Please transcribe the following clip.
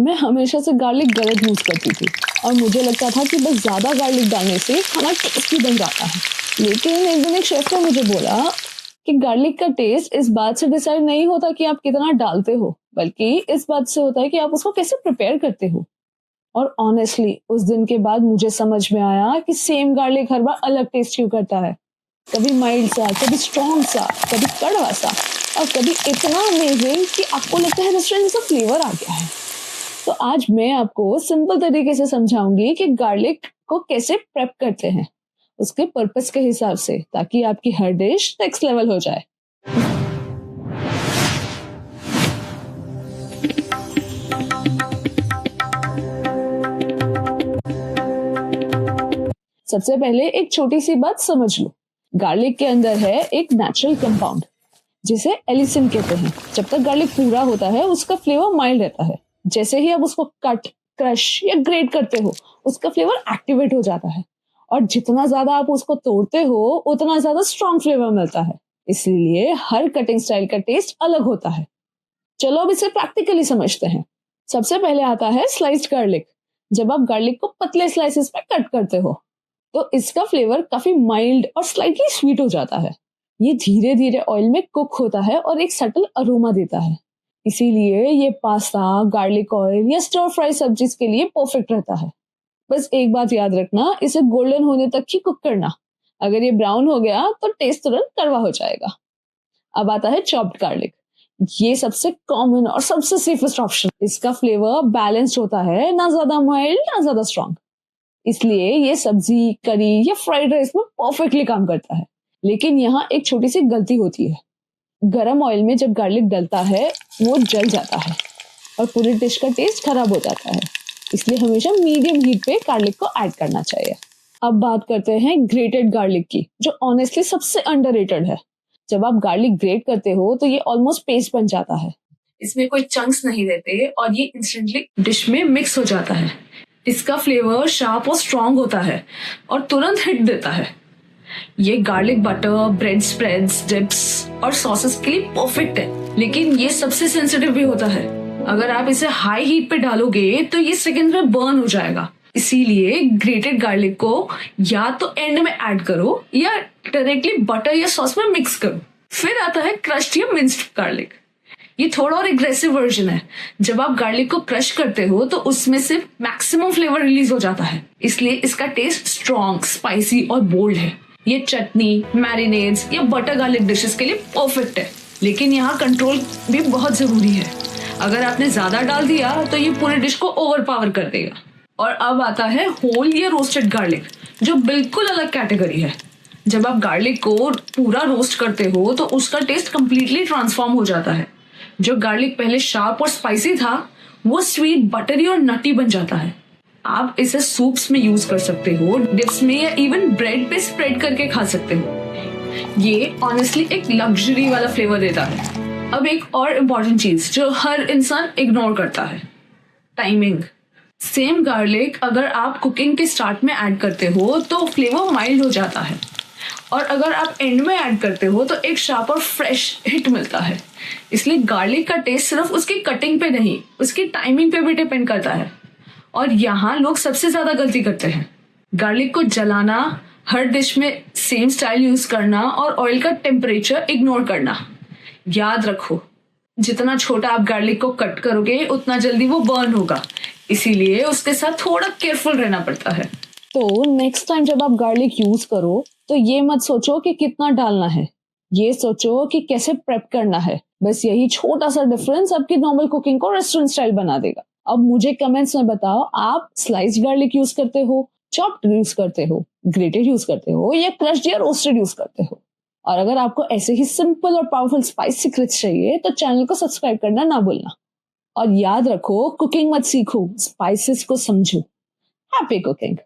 मैं हमेशा से गार्लिक गलत यूज करती थी और मुझे लगता था कि बस ज्यादा गार्लिक डालने से खाना टेस्टी बन जाता है। लेकिन एक दिन एक शेफ ने मुझे बोला कि गार्लिक का टेस्ट इस बात से डिसाइड नहीं होता कि आप कितना डालते हो, बल्कि इस बात से होता है कि आप उसको कैसे प्रिपेयर करते हो। और ऑनेस्टली उस दिन के बाद मुझे समझ में आया कि सेम गार्लिक हर बार अलग टेस्ट क्यों करता है। कभी माइल्ड सा, कभी स्ट्रॉन्ग सा, कभी कड़वा सा, और कभी इतना अमेजिंग कि आपको लगता है रेस्टोरेंट का फ्लेवर आ गया है। तो आज मैं आपको सिंपल तरीके से समझाऊंगी कि गार्लिक को कैसे प्रेप करते हैं उसके पर्पस के हिसाब से, ताकि आपकी हर डिश नेक्स्ट लेवल हो जाए। सबसे पहले एक छोटी सी बात समझ लो। गार्लिक के अंदर है एक नेचुरल कंपाउंड जिसे एलिसिन कहते हैं। जब तक गार्लिक पूरा होता है उसका फ्लेवर माइल्ड रहता है। जैसे ही आप उसको कट, क्रश या ग्रेट करते हो उसका फ्लेवर एक्टिवेट हो जाता है, और जितना ज्यादा आप उसको तोड़ते हो उतना ज्यादा स्ट्रॉन्ग फ्लेवर मिलता है। इसलिए हर कटिंग स्टाइल का टेस्ट अलग होता है। चलो अब इसे प्रैक्टिकली समझते हैं। सबसे पहले आता है स्लाइस्ड गार्लिक। जब आप गार्लिक को पतले स्लाइसेस में कट करते हो तो इसका फ्लेवर काफी माइल्ड और स्लाइटली स्वीट हो जाता है। ये धीरे धीरे ऑयल में कुक होता है और एक सटल अरोमा देता है। इसीलिए ये पास्ता, गार्लिक ऑयल या स्टर फ्राई सब्जीज के लिए परफेक्ट रहता है। बस एक बात याद रखना, इसे गोल्डन होने तक ही कुक करना। अगर ये ब्राउन हो गया तो टेस्ट तुरंत कड़वा हो जाएगा। अब आता है चॉप्ड गार्लिक। ये सबसे कॉमन और सबसे सेफेस्ट ऑप्शन। इसका फ्लेवर बैलेंस्ड होता है, ना ज्यादा माइल्ड ना ज्यादा स्ट्रॉन्ग। इसलिए ये सब्जी, करी या फ्राइड राइस में परफेक्टली काम करता है। लेकिन यहाँ एक छोटी सी गलती होती है। गरम ऑयल में जब गार्लिक डलता है वो जल जाता है और पूरी डिश का टेस्ट खराब हो जाता है। इसलिए हमेशा मीडियम हीट पे गार्लिक को ऐड करना चाहिए। अब बात करते हैं ग्रेटेड गार्लिक की, जो ऑनेस्टली सबसे अंडररेटेड है। जब आप गार्लिक ग्रेट करते हो तो ये ऑलमोस्ट पेस्ट बन जाता है। इसमें कोई चंक्स नहीं रहते और ये इंस्टेंटली डिश में मिक्स हो जाता है। इसका फ्लेवर शार्प और स्ट्रॉन्ग होता है और तुरंत हिट देता है। ये garlic butter, bread spreads, dips और सॉसेस के लिए परफेक्ट है। लेकिन ये सबसे सेंसिटिव भी होता है। अगर आप इसे हाई हीट पे डालोगे तो ये सेकंड में बर्न हो जाएगा। इसीलिए ग्रेटेड गार्लिक को या तो एंड में ऐड करो या डायरेक्टली बटर या सॉस में मिक्स करो। फिर आता है क्रश्ड या मिंस्ड गार्लिक। ये थोड़ा और एग्रेसिव वर्जन है। जब आप गार्लिक को क्रश करते हो तो उसमें से मैक्सिमम फ्लेवर रिलीज हो जाता है। इसलिए इसका टेस्ट स्ट्रॉन्ग, स्पाइसी और बोल्ड है। ये चटनी, मैरिनेड्स या बटर गार्लिक डिशेस के लिए परफेक्ट है। लेकिन यहाँ कंट्रोल भी बहुत जरूरी है। अगर आपने ज्यादा डाल दिया तो ये पूरी डिश को ओवरपावर कर देगा। और अब आता है होल या रोस्टेड गार्लिक, जो बिल्कुल अलग कैटेगरी है। जब आप गार्लिक को पूरा रोस्ट करते हो तो उसका टेस्ट कंप्लीटली ट्रांसफॉर्म हो जाता है। जो गार्लिक पहले शार्प और स्पाइसी था वो स्वीट, बटरी और नटी बन जाता है। आप इसे सूप्स में यूज कर सकते हो, डिप्स में या इवन ब्रेड पे स्प्रेड करके खा सकते हो। ये ऑनेस्टली एक लग्जरी वाला फ्लेवर देता है। अब एक और इम्पोर्टेंट चीज जो हर इंसान इग्नोर करता है, टाइमिंग। सेम गार्लिक अगर आप कुकिंग के स्टार्ट में ऐड करते हो तो फ्लेवर माइल्ड हो जाता है, और अगर आप एंड में ऐड करते हो तो एक शार्प और फ्रेश हिट मिलता है। इसलिए गार्लिक का टेस्ट सिर्फ उसकी कटिंग पे नहीं, उसकी टाइमिंग पे भी डिपेंड करता है। और यहाँ लोग सबसे ज्यादा गलती करते हैं। गार्लिक को जलाना, हर डिश में सेम स्टाइल यूज करना और ऑयल का टेम्परेचर इग्नोर करना। याद रखो, जितना छोटा आप गार्लिक को कट करोगे उतना जल्दी वो बर्न होगा। इसीलिए उसके साथ थोड़ा केयरफुल रहना पड़ता है। तो नेक्स्ट टाइम जब आप गार्लिक यूज करो तो ये मत सोचो कि कितना डालना है, ये सोचो कि कैसे प्रेप करना है। बस यही छोटा सा डिफरेंस आपकी नॉर्मल कुकिंग को रेस्टोरेंट स्टाइल बना देगा। अब मुझे कमेंट्स में बताओ, आप स्लाइस्ड गार्लिक यूज करते हो, चॉप्ड यूज करते हो, ग्रेटेड यूज करते हो या क्रश्ड या रोस्टेड यूज करते हो। और अगर आपको ऐसे ही सिंपल और पावरफुल स्पाइस सीक्रेट्स चाहिए तो चैनल को सब्सक्राइब करना ना भूलना। और याद रखो, कुकिंग मत सीखो, स्पाइसेस को समझो। Happy cooking.